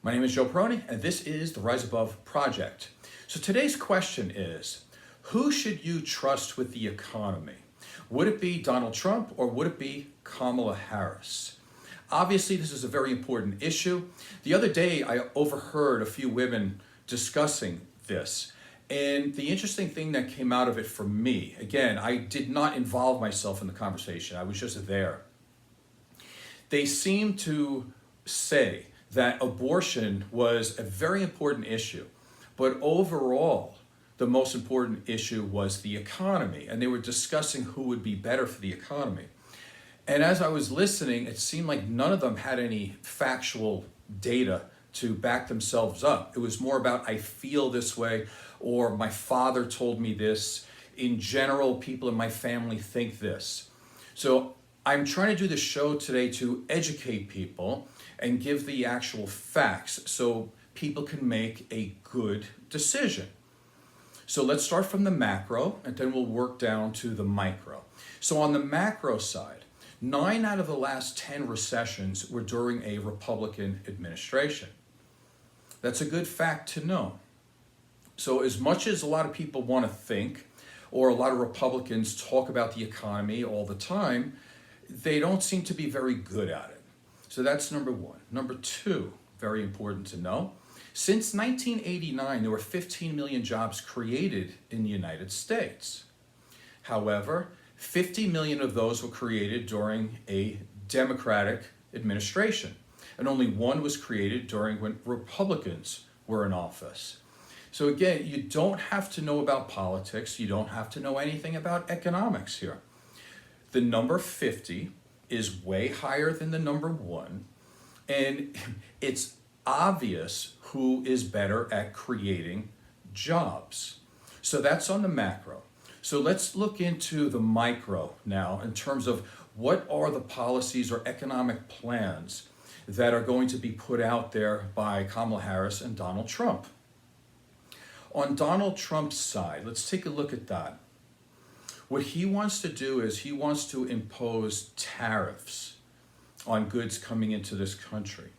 My name is Joe Peroni, and this is the Rise Above Project. So today's question is, who should you trust with the economy? Would it be Donald Trump or would it be Kamala Harris? Obviously, this is a very important issue. The other day, I overheard a few women discussing this. And the interesting thing that came out of it for me, again, I did not involve myself in the conversation. I was just there. They seemed to say that abortion was a very important issue, but overall, the most important issue was the economy, and they were discussing who would be better for the economy. And as I was listening, it seemed like none of them had any factual data to back themselves up. It was more about, I feel this way, or my father told me this. In general, people in my family think this. So I'm trying to do this show today to educate people and give the actual facts so people can make a good decision. So let's start from the macro and then we'll work down to the micro. So on the macro side, 9 out of the last 10 recessions were during a Republican administration. That's a good fact to know. So as much as a lot of people want to think, or a lot of Republicans talk about the economy all the time, they don't seem to be very good at it. So that's number one. Number two, very important to know, since 1989, there were 15 million jobs created in the United States. However, 50 million of those were created during a Democratic administration, and only one was created during when Republicans were in office. So again, you don't have to know about politics, you don't have to know anything about economics here. The number 50 is way higher than the number 1, and it's obvious who is better at creating jobs. So that's on the macro. So let's look into the micro now in terms of what are the policies or economic plans that are going to be put out there by Kamala Harris and Donald Trump. On Donald Trump's side, let's take a look at that. What he wants to do is he wants to impose tariffs on goods coming into this country.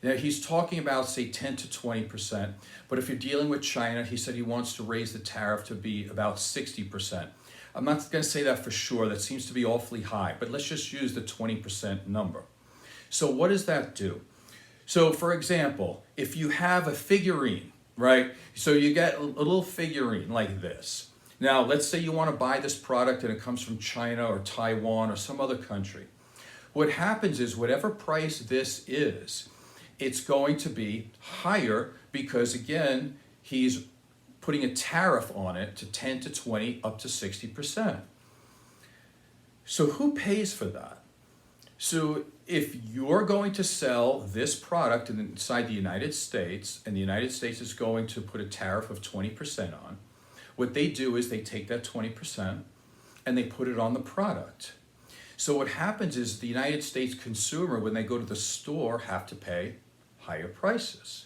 Now, he's talking about, say, 10 to 20%, but if you're dealing with China, he said he wants to raise the tariff to be about 60%. I'm not going to say that for sure. That seems to be awfully high, but let's just use the 20% number. So what does that do? So, for example, if you have a figurine, right? So you get a little figurine like this. Now, let's say you want to buy this product and it comes from China or Taiwan or some other country. What happens is whatever price this is, it's going to be higher because, again, he's putting a tariff on it to 10 to 20 up to 60%. So who pays for that? So if you're going to sell this product inside the United States and the United States is going to put a tariff of 20% on, what they do is they take that 20% and they put it on the product. So what happens is the United States consumer, when they go to the store, have to pay higher prices.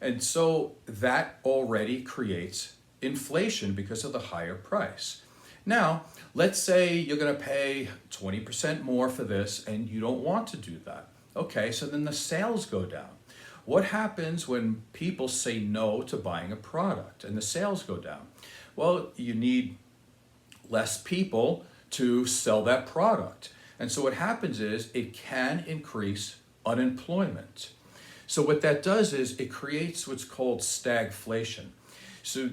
And so that already creates inflation because of the higher price. Now, let's say you're going to pay 20% more for this and you don't want to do that. Okay, so then the sales go down. What happens when people say no to buying a product and the sales go down? Well, you need less people to sell that product. And so what happens is it can increase unemployment. So what that does is it creates what's called stagflation. So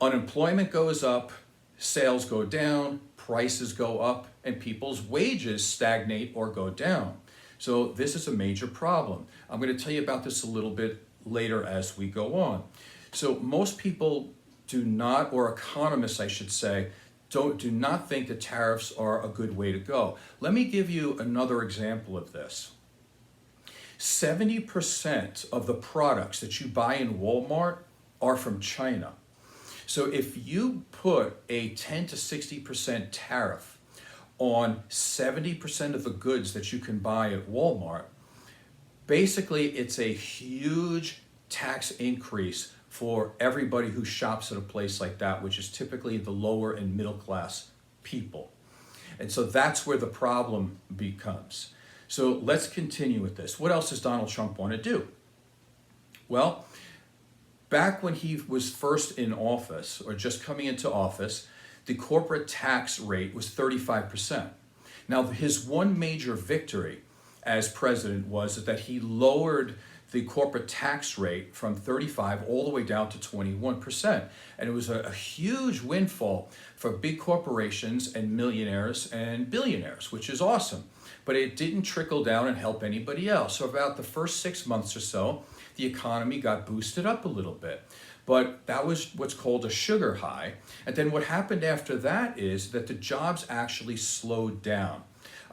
unemployment goes up, sales go down, prices go up, and people's wages stagnate or go down. So this is a major problem. I'm going to tell you about this a little bit later as we go on. So most people do not, or economists I should say, do not think that tariffs are a good way to go. Let me give you another example of this. 70% of the products that you buy in Walmart are from China. So if you put a 10 to 60% tariff on 70% of the goods that you can buy at Walmart, basically it's a huge tax increase for everybody who shops at a place like that, which is typically the lower and middle class people. And so that's where the problem becomes. So let's continue with this. What else does Donald Trump want to do? Well, back when he was first in office, or just coming into office, the corporate tax rate was 35%. Now, his one major victory as president was that he lowered the corporate tax rate from 35 all the way down to 21%. And it was a huge windfall for big corporations and millionaires and billionaires, which is awesome. But it didn't trickle down and help anybody else. So about the first 6 months or so, the economy got boosted up a little bit. But that was what's called a sugar high. And then what happened after that is that the jobs actually slowed down.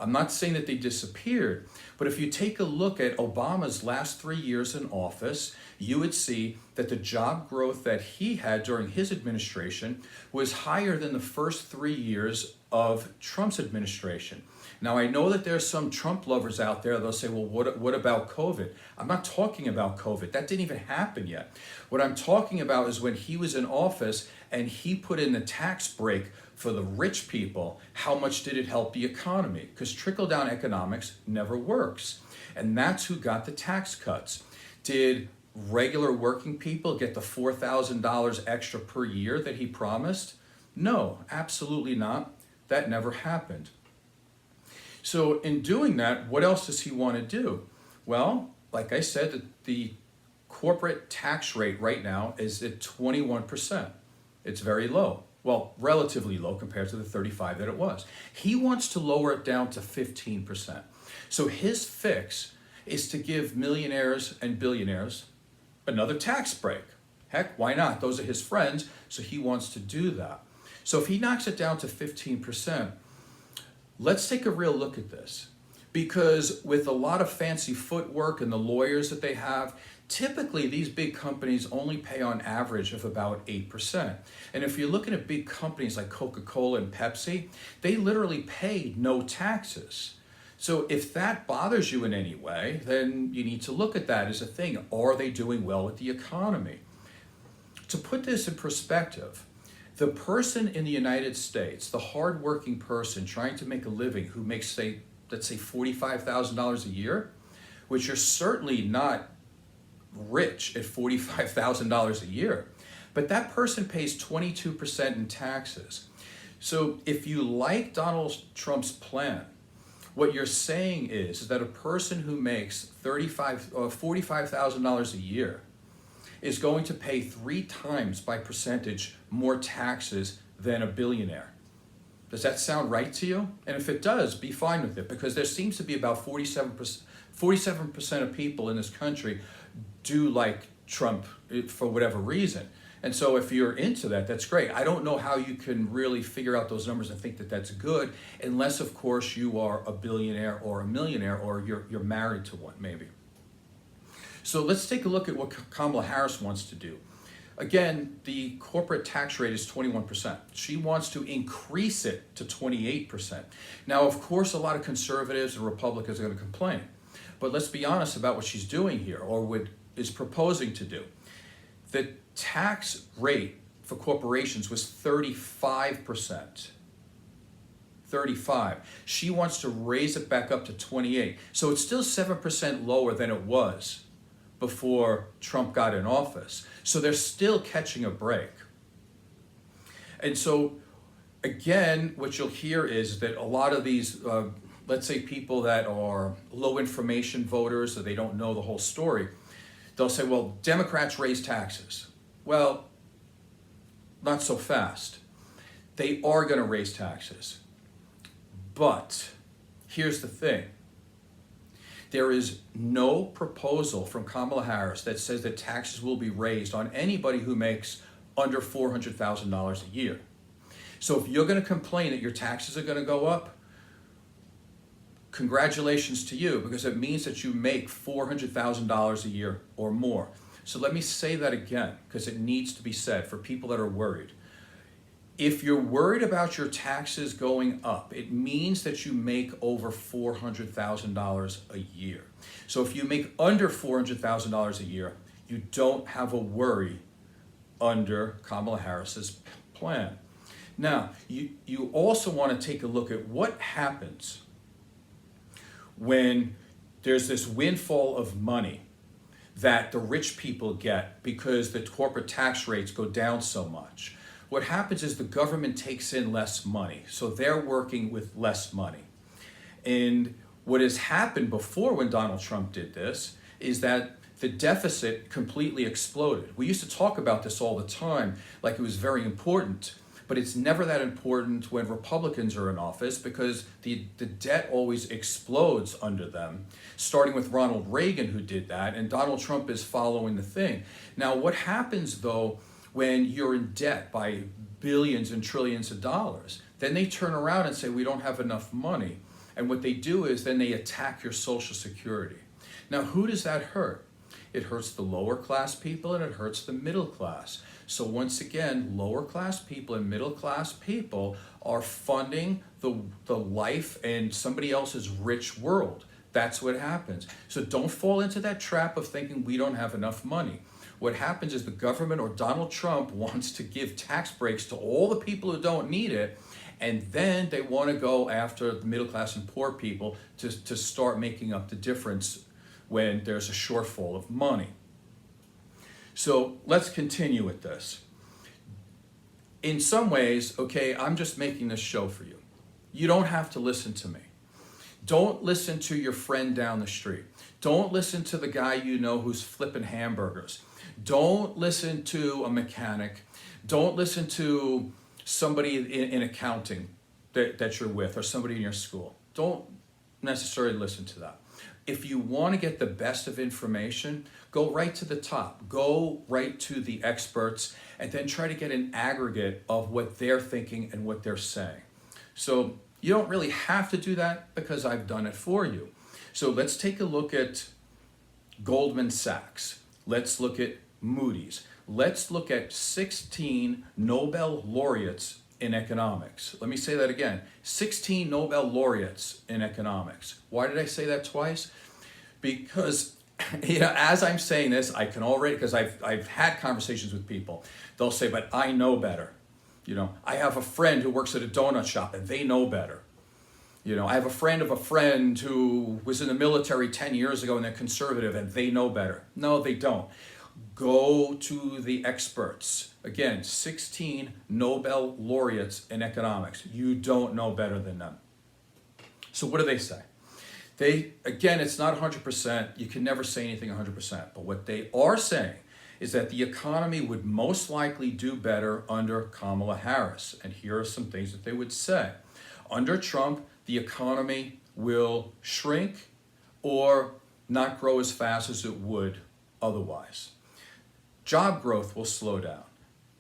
I'm not saying that they disappeared, but if you take a look at Obama's last 3 years in office, you would see that the job growth that he had during his administration was higher than the first 3 years of Trump's administration. Now, I know that there's some Trump lovers out there, they'll say, well, what about COVID? I'm not talking about COVID. That didn't even happen yet. What I'm talking about is when he was in office and he put in the tax break for the rich people, how much did it help the economy? Because trickle-down economics never works. And that's who got the tax cuts. Did regular working people get the $4,000 extra per year that he promised? No, absolutely not. That never happened. So in doing that, what else does he want to do? Well, like I said, the corporate tax rate right now is at 21%. It's very low. Well, relatively low compared to the 35 that it was. He wants to lower it down to 15%. So his fix is to give millionaires and billionaires another tax break. Heck, why not? Those are his friends, so he wants to do that. So if he knocks it down to 15%, let's take a real look at this. Because with a lot of fancy footwork and the lawyers that they have, typically these big companies only pay on average of about 8%. And if you're looking at big companies like Coca-Cola and Pepsi, they literally pay no taxes. So if that bothers you in any way, then you need to look at that as a thing. Are they doing well with the economy? To put this in perspective, the person in the United States, the hardworking person trying to make a living who makes, say, let's say $45,000 a year, which are certainly not rich at $45,000 a year, but that person pays 22% in taxes. So if you like Donald Trump's plan, what you're saying is that a person who makes $45,000 a year is going to pay 3 times by percentage more taxes than a billionaire. Does that sound right to you? And if it does, be fine with it, because there seems to be about 47% of people in this country do like Trump for whatever reason. And so if you're into that, that's great. I don't know how you can really figure out those numbers and think that that's good, unless, of course, you are a billionaire or a millionaire, or you're married to one, maybe. So let's take a look at what Kamala Harris wants to do. Again, the corporate tax rate is 21%. She wants to increase it to 28%. Now, of course, a lot of conservatives and Republicans are going to complain. But let's be honest about what she's doing here, or what is proposing to do. The tax rate for corporations was 35%. 35. She wants to raise it back up to 28. So it's still 7% lower than it was before Trump got in office. So they're still catching a break. And so, again, what you'll hear is that a lot of these, let's say people that are low information voters, or they don't know the whole story, they'll say, well, Democrats raise taxes. Well, not so fast. They are going to raise taxes. But here's the thing. There is no proposal from Kamala Harris that says that taxes will be raised on anybody who makes under $400,000 a year. So if you're going to complain that your taxes are going to go up, congratulations to you, because it means that you make $400,000 a year or more. So let me say that again, because it needs to be said for people that are worried. If you're worried about your taxes going up, it means that you make over $400,000 a year. So if you make under $400,000 a year, you don't have a worry under Kamala Harris's plan. Now, you also want to take a look at what happens when there's this windfall of money that the rich people get because the corporate tax rates go down so much. What happens is the government takes in less money, so they're working with less money. And what has happened before when Donald Trump did this is that the deficit completely exploded. We used to talk about this all the time, like it was very important, but it's never that important when Republicans are in office because the debt always explodes under them, starting with Ronald Reagan, who did that, and Donald Trump is following the thing. Now, what happens though when you're in debt by billions and trillions of dollars? Then they turn around and say, we don't have enough money. And what they do is then they attack your Social Security. Now, who does that hurt? It hurts the lower class people and it hurts the middle class. So once again, lower class people and middle class people are funding the life in somebody else's rich world. That's what happens. So don't fall into that trap of thinking we don't have enough money. What happens is the government or Donald Trump wants to give tax breaks to all the people who don't need it, and then they want to go after the middle class and poor people to start making up the difference when there's a shortfall of money. So let's continue with this. In some ways, okay, I'm just making this show for you. You don't have to listen to me. Don't listen to your friend down the street. Don't listen to the guy you know who's flipping hamburgers. Don't listen to a mechanic. Don't listen to somebody in accounting that you're with or somebody in your school. Don't necessarily listen to that. If you want to get the best of information, go right to the top. Go right to the experts and then try to get an aggregate of what they're thinking and what they're saying. So you don't really have to do that because I've done it for you. So let's take a look at Goldman Sachs. Let's look at Moody's. Let's look at 16 Nobel laureates in economics. Let me say that again. 16 Nobel laureates in economics. Why did I say that twice? Because as I'm saying this, I can already, because I've had conversations with people. They'll say, but I know better. I have a friend who works at a donut shop and they know better. I have a friend of a friend who was in the military 10 years ago and they're conservative and they know better. No, they don't. Go to the experts. Again, 16 Nobel laureates in economics. You don't know better than them. So what do they say? Again, it's not 100%. You can never say anything 100%. But what they are saying is that the economy would most likely do better under Kamala Harris. And here are some things that they would say. Under Trump, the economy will shrink or not grow as fast as it would otherwise. Job growth will slow down.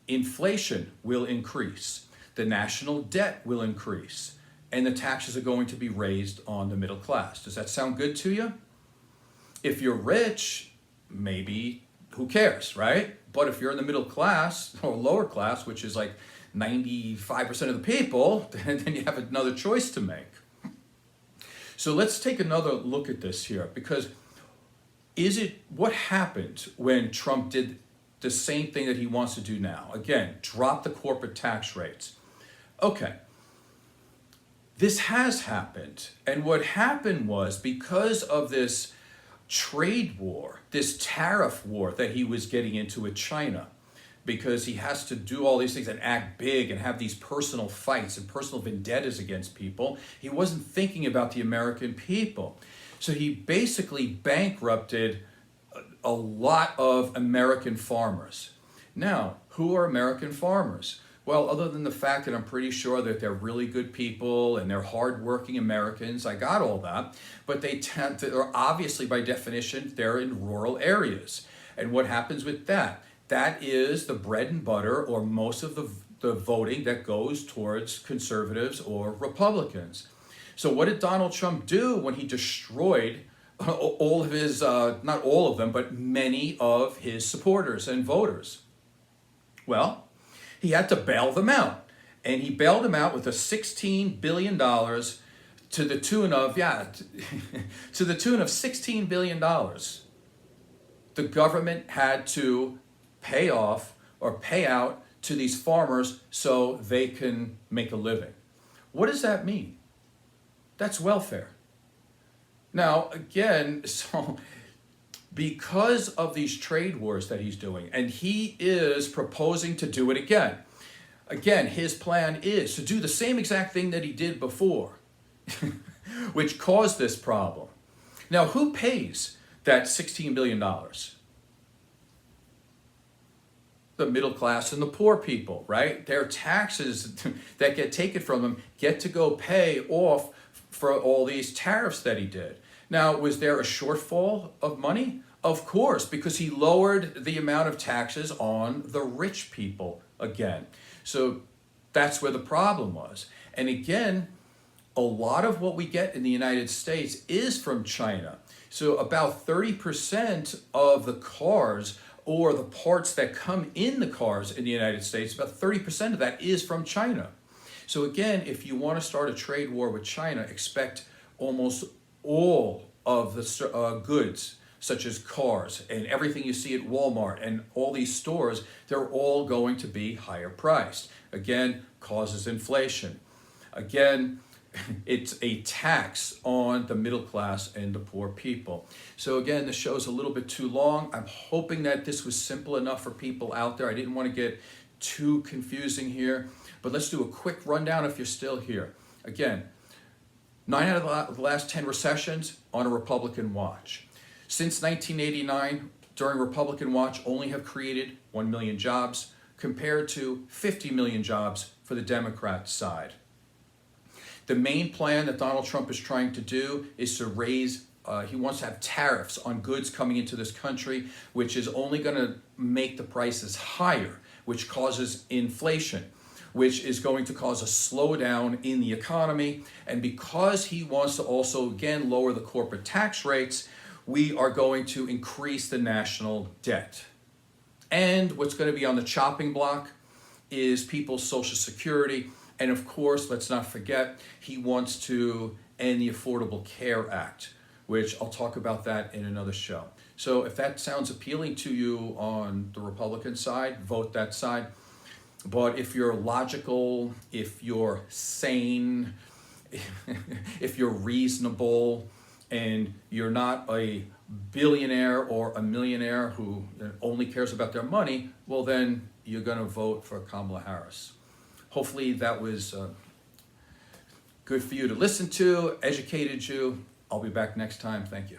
Inflation will increase. The national debt will increase. And the taxes are going to be raised on the middle class. Does that sound good to you? If you're rich, maybe, who cares, right? But if you're in the middle class or lower class, which is like 95% of the people, then you have another choice to make. So let's take another look at this here, because what happened when Trump did the same thing that he wants to do now? Again, drop the corporate tax rates. Okay. This has happened. And what happened was because of this trade war, this tariff war that he was getting into with China, because he has to do all these things and act big and have these personal fights and personal vendettas against people, he wasn't thinking about the American people. So he basically bankrupted a lot of American farmers. Now, who are American farmers? Well, other than the fact that I'm pretty sure that they're really good people and they're hardworking Americans, I got all that, but they're obviously, by definition, they're in rural areas. And what happens with that? That is the bread and butter, or most of the voting that goes towards conservatives or Republicans. So what did Donald Trump do when he destroyed all of his, not all of them, but many of his supporters and voters? Well, he had to bail them out. And he bailed them out with a $16 billion to the tune of, to the tune of $16 billion. The government had to pay off or pay out to these farmers so they can make a living. What does that mean? That's welfare. Now, again, so because of these trade wars that he's doing, and he is proposing to do it again. Again, his plan is to do the same exact thing that he did before, which caused this problem. Now, who pays that $16 billion? The middle class and the poor people, right? Their taxes that get taken from them get to go pay off for all these tariffs that he did. Now, was there a shortfall of money? Of course, because he lowered the amount of taxes on the rich people again. So that's where the problem was. And again, a lot of what we get in the United States is from China. So about 30% of the cars or the parts that come in the cars in the United States, about 30% of that is from China. So again, if you want to start a trade war with China, expect almost all of the goods, such as cars and everything you see at Walmart and all these stores, they're all going to be higher priced. Again, causes inflation. Again, it's a tax on the middle class and the poor people. So again, the show's a little bit too long. I'm hoping that this was simple enough for people out there. I didn't want to get too confusing here, but let's do a quick rundown if you're still here. Again, 9 out of the last 10 recessions on a Republican watch. Since 1989, during Republican watch, only have created 1 million jobs compared to 50 million jobs for the Democrat side. The main plan that Donald Trump is trying to do is to raise, he wants to have tariffs on goods coming into this country, which is only going to make the prices higher, which causes inflation, which is going to cause a slowdown in the economy. And because he wants to also, again, lower the corporate tax rates, we are going to increase the national debt. And what's going to be on the chopping block is people's Social Security. And of course, let's not forget, he wants to end the Affordable Care Act, which I'll talk about that in another show. So if that sounds appealing to you on the Republican side, vote that side. But if you're logical, if you're sane, if you're reasonable, and you're not a billionaire or a millionaire who only cares about their money, well then you're going to vote for Kamala Harris. Hopefully that was good for you to listen to, educated you. I'll be back next time. Thank you.